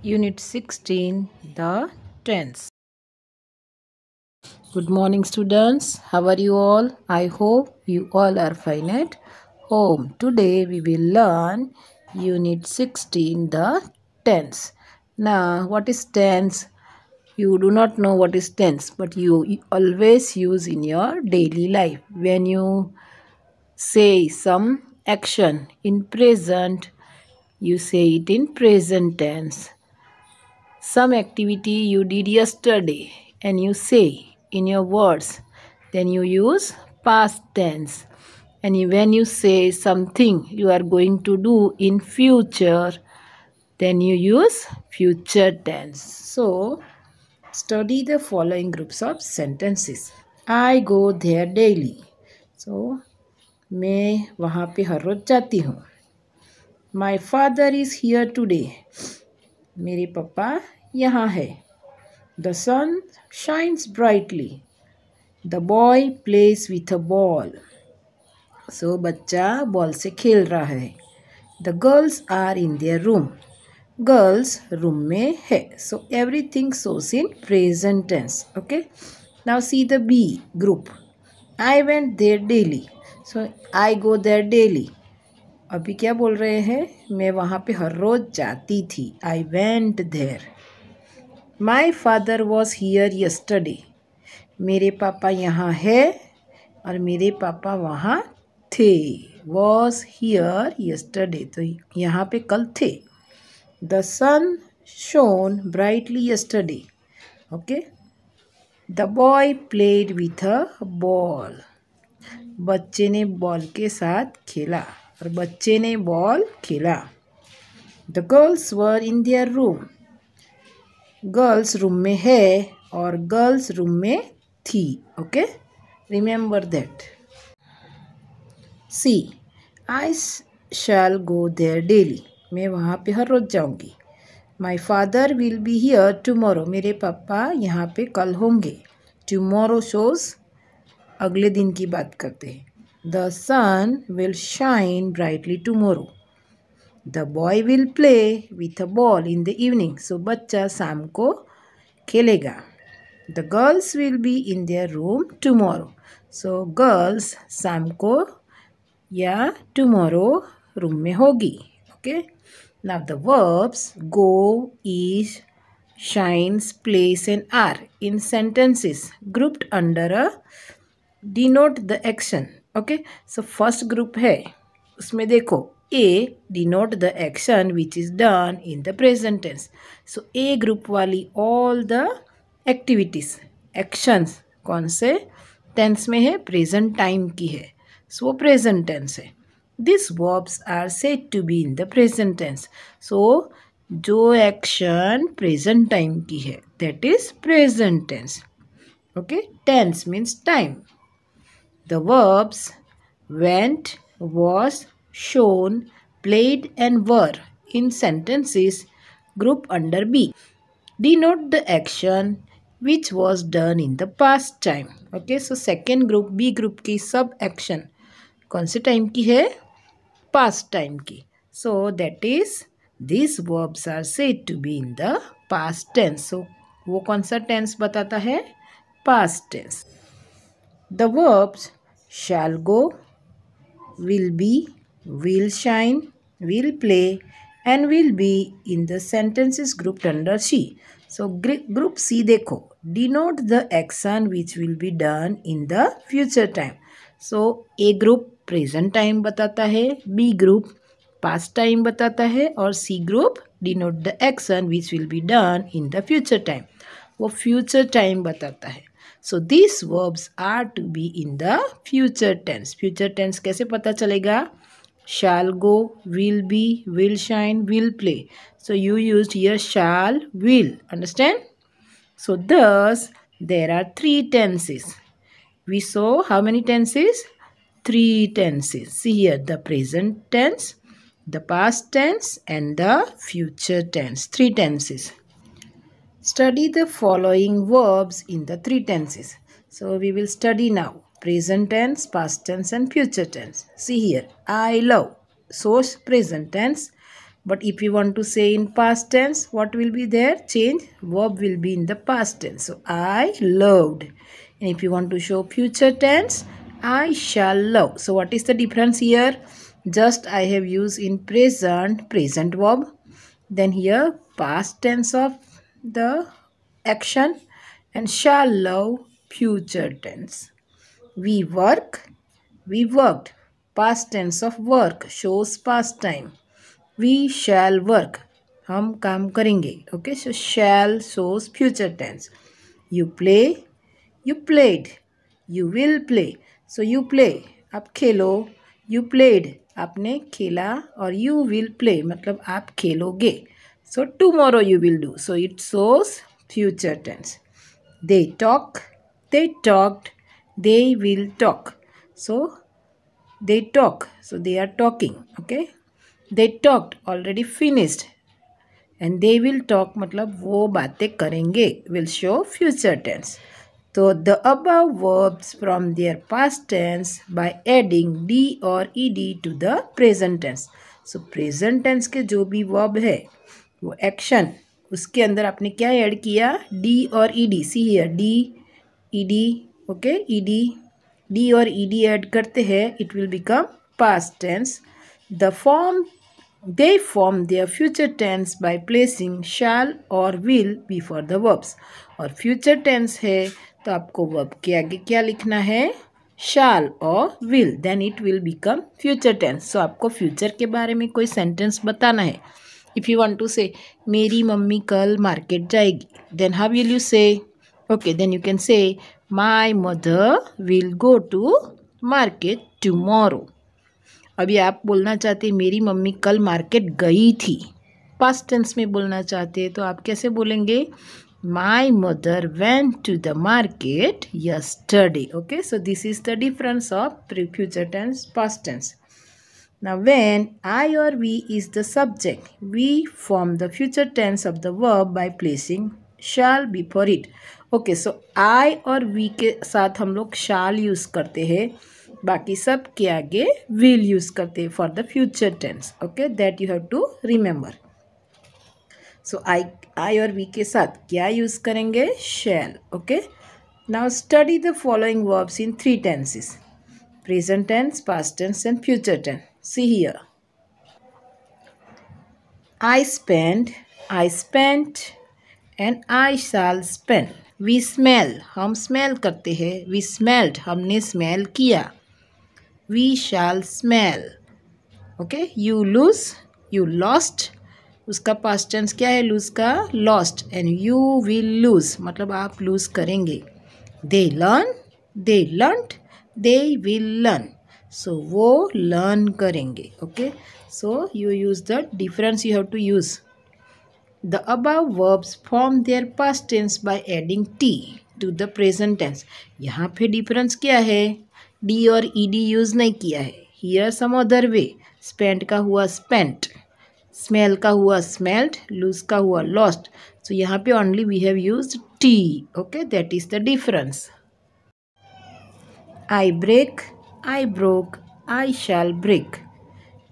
Unit 16, the tense. Good morning, students. How are you all? I hope you all are fine at home. Today we will learn Unit 16, the tense. Now, what is tense? You do not know what is tense, but you always use in your daily life. When you say some action in present, you say it in present tense. Some activity you did yesterday and you say in your words, then you use past tense. And when you say something you are going to do in future, then you use future tense. So, study the following groups of sentences. I go there daily. So, मैं वहाँ पे हर रोज जाती हूँ. My father is here today. मेरे पापा यहाँ है. The sun shines brightly. The boy plays with a ball. So बच्चा बॉल से खेल रहा है. The girls are in their room. Girls room में है. So everything shows in present tense. Okay. Now see the B group. I went there daily. So I go there daily. अभी क्या बोल रहे हैं? मैं वहाँ पे हर रोज जाती थी. I went there. My father was here yesterday. मेरे पापा यहाँ है और मेरे पापा वहाँ थे. Was here yesterday. तो यहाँ पे कल थे. The sun shone brightly yesterday. Okay. The boy played with a ball. बच्चे ने बॉल के साथ खेला और बच्चे ने बॉल खेला. The girls were in their room. Girls room में है और गर्ल्स रूम में थी. Okay, remember that. See, I shall go there daily. मैं वहाँ पे हर रोज जाऊँगी. My father will be here tomorrow. मेरे पापा यहाँ पे कल होंगे. टुमारो शोज अगले दिन की बात करते हैं. The sun will shine brightly tomorrow. The boy will play with a ball in the evening. So बच्चा शाम को खेलेगा. The girls will be in their room tomorrow. So girls शाम को या टुमारो रूम में होगी. Okay. Now the verbs go, is, shines, plays and are in sentences grouped under a denote the action. Okay. So first group है, उसमें देखो A denote the action which is done in the present tense. So A group वाली all the activities, actions कौन से tense में है? present time की है. So वो present tense है. These verbs are said to be in the present tense. So जो action present time की है that is present tense. Okay, tense means time. The verbs went, was, shown, played and were in sentences group under B denote the action which was done in the past time. Okay, so second group B group की सब action कौन से time की है? Past time की. So that is these verbs are said to be in the past tense. So वो कौन सा tense बताता है? Past tense. The verbs shall go, will be, will shine, will play and will be in the sentences grouped under C. So group C देखो, denote the action which will be done in the future time. So A group present time बताता है, B group past time बताता है और C group denote the action which will be done in the future time. वो future time बताता है. So these verbs are to be in the future tense. Future tense कैसे पता चलेगा? Shall go, will be, will shine, will play. So you used here shall, will. Understand? So thus there are three tenses. We saw how many tenses? Three tenses. See here the present tense, the past tense and the future tense. Three tenses. Study the following verbs in the three tenses. So we will study now present tense, past tense and future tense. See here, I love. So present tense. But if you want to say in past tense, what will be there? Change. Verb will be in the past tense. So I loved. And if you want to show future tense, I shall love. So what is the difference here? Just I have used in present verb. Then here past tense of the action, and shall love future tense. We work, we worked. Past tense of work shows past time. We shall work. हम काम करेंगे. Okay, so shall shows future tense. You play, you played. You will play. So you play. आप खेलो. You played. आपने खेला. और you will play. मतलब आप खेलोगे. So tomorrow you will do. So it shows future tense. They talk. They talked. They will talk. So they talk. So they are talking. Okay. They talked. Already finished. And they will talk मतलब वो बातें करेंगे. Will show future tense. So the above verbs from their past tense by adding d or ed to the present tense. So present tense के जो भी verb है वो action, उसके अंदर आपने क्या ऐड किया? d और ed. See here, d ed. Okay, ed, d और ed ऐड करते हैं, it will become past tense. They form their future tense by placing shall or will before the verbs. और future tense है तो आपको verb के आगे क्या लिखना है? shall और will. Then it will become future tense. So आपको future के बारे में कोई sentence बताना है. If you want to say मेरी मम्मी कल market जाएगी, then how will you say? Okay, then you can say my mother will go to market tomorrow. अभी आप बोलना चाहते हैं मेरी मम्मी कल मार्केट गई थी, पास्ट टेंस में बोलना चाहते हैं तो आप कैसे बोलेंगे? My mother went to the market yesterday. Okay, so this is the difference of future tense, past tense. Now when I or we is the subject, we form the future tense of the verb by placing shall before it. Okay, so I और we के साथ हम लोग shall use करते हैं, बाकी सब के आगे will यूज़ करते हैं for the future tense. Okay, that you have to remember. So I और we के साथ क्या यूज़ करेंगे? shall. Okay, now study the following verbs in 3 tenses: present tense, past tense and future tense. See here. I spent, I spent and I shall spend. We smell, हम smell करते हैं. We smelled, हमने smell किया. We shall smell. Okay, you lose, you lost. उसका past tense क्या है lose का? Lost. And you will lose, मतलब आप lose करेंगे. They learn, they learnt, they will learn. So वो learn करेंगे. Okay, so you use the difference you have to use. The above verbs form their past tense by adding t to the present tense. यहाँ पे difference क्या है? d और ed use नहीं किया है. Here some other way. Spent का हुआ spent, smell का हुआ smelled, lose का हुआ lost. So यहाँ पे only we have used t. Okay, that is the difference. I break, I broke, I shall break.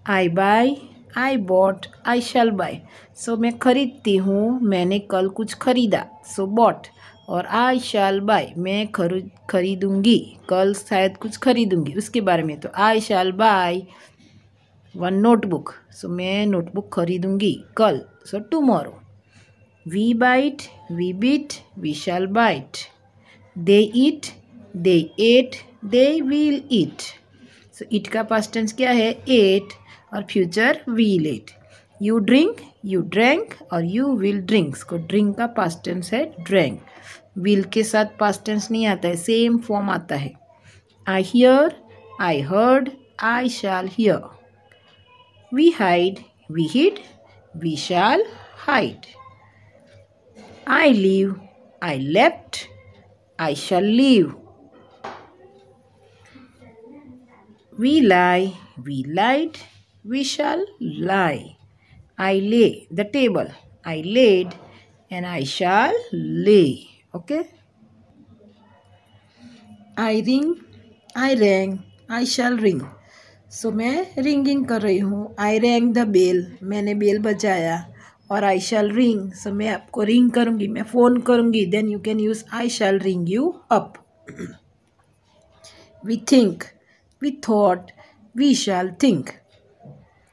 I buy, I bought, I shall buy. So मैं खरीदती हूँ, मैंने कल कुछ खरीदा. So bought. और I shall buy, मैं खरीदूँगी, कल शायद कुछ खरीदूँगी, उसके बारे में. तो I shall buy one notebook. So मैं नोटबुक खरीदूँगी कल. So tomorrow. We bite, we beat, we shall bite. They eat, they ate, they will eat. So eat का past tense क्या है? ate. और future will eat. You drink, you drank और you will drink. को drink का past tense है drank. will के साथ past tense नहीं आता है, सेम फॉर्म आता है. I hear, I heard, I shall hear. We hide, we hid, we shall hide. I leave, I left, I shall leave. We lie, we lied, we shall lie. I lay the table, I laid and I shall lay. Okay. I ring, I rang, I shall ring. सो मैं ringing कर रही हूँ. आई wrong the bell, मैंने bell बजाया. और आई shall ring, सो मैं आपको ring करूँगी, मैं फ़ोन करूँगी. Then you can use I shall ring you up. We think, we thought, we shall think.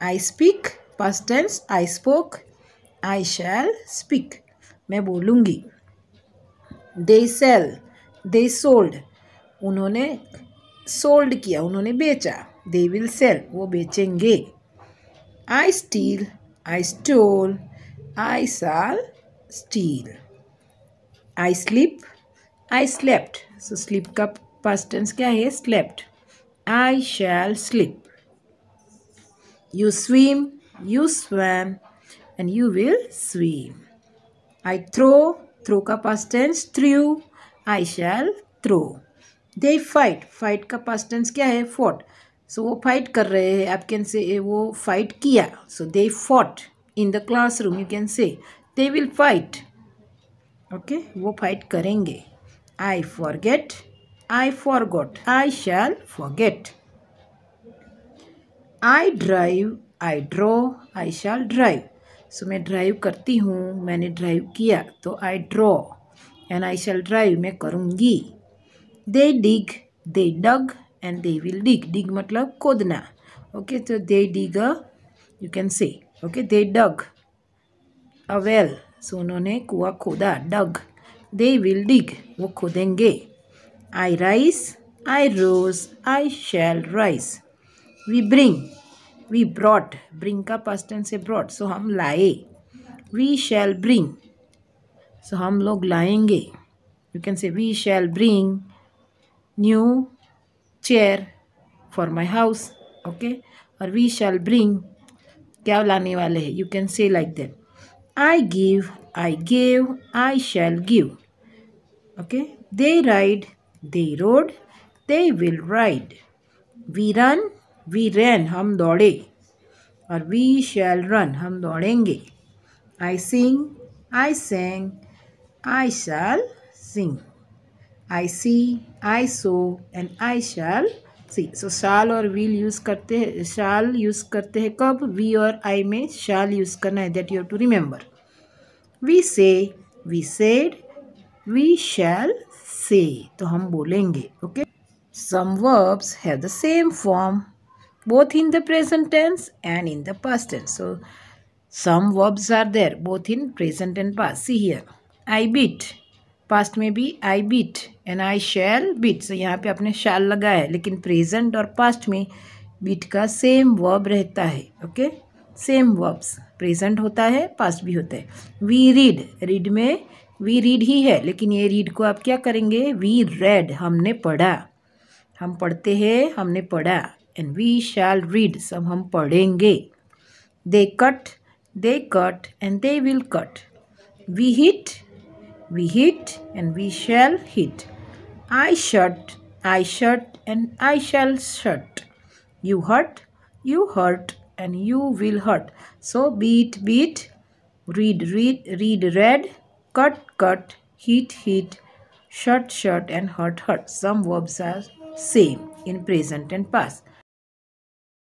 I speak, past tense, I spoke. I shall speak, मैं बोलूँगी. दे सेल, दे सोल्ड, उन्होंने sold किया, उन्होंने बेचा. They will sell, वो बेचेंगे. I steal, I stole, I shall steal. I sleep, I slept, so sleep का past tense क्या है? Slept. I shall sleep. You swim, you swum, and you will swim. I throw, throw का past tense threw. I shall throw. They fight, fight का past tense क्या है? Fought. सो वो fight कर रहे हैं, आप कैन से वो फाइट किया. So they fought in the classroom, you can say they will fight. Okay, वो फाइट करेंगे. I forget, I forgot, I shall forget. I drive, I drove, I shall drive. So मैं drive करती हूँ, मैंने drive किया, तो I drove. And I shall drive, मैं करूँगी. दे डिग, दे डग, एंड दे विल डिग. डिग मतलब खोदना. ओके, तो they dig a, you can say. Okay, they dug a well, so उन्होंने कुआं खोदा. डग. दे विल डिग, वो खोदेंगे. I rise, I rose, I shall rise. We bring, we brought, bring का past tense है brought, so हम लाए. We shall bring, so हम लोग लाएंगे. You can say we shall bring new chair for my house. Okay, और we shall bring क्या लाने वाले हैं, you can say like that. I give, I gave, I shall give. Okay, they ride, they rode, they will ride. We run, we ran, हम दौड़े. और we shell run, हम दौड़ेंगे. आई सिंग, आई सेंग, आई शैल सिंग. आई सी, आई सो, एंड आई शैल सी. सो शाल और विल यूज़ करते हैं, शाल use करते हैं कब? वी और आई में शाल यूज़ करना है, that you have to remember. We say, we said, we shall say, तो हम बोलेंगे. Okay, some verbs have the same form both in the present tense and in the past tense. So some verbs are there both in present and past. See here, I beat, past में भी I beat and I shall beat. So यहाँ पे आपने shall लगा है, लेकिन present और past में beat का same verb रहता है. Okay, same verbs, present होता है, past भी होता है. We read, read में we read ही है, लेकिन ये read को आप क्या करेंगे? We read, हमने पढ़ा. हम पढ़ते हैं, हमने पढ़ा. And we shall read, सब हम पढ़ेंगे. They cut, and they will cut. We hit, and we shall hit. I shut, and I shall shut. You hurt, and you will hurt. So beat, read, read, cut, hit, shut, and hurt. Some verbs are same in present and past.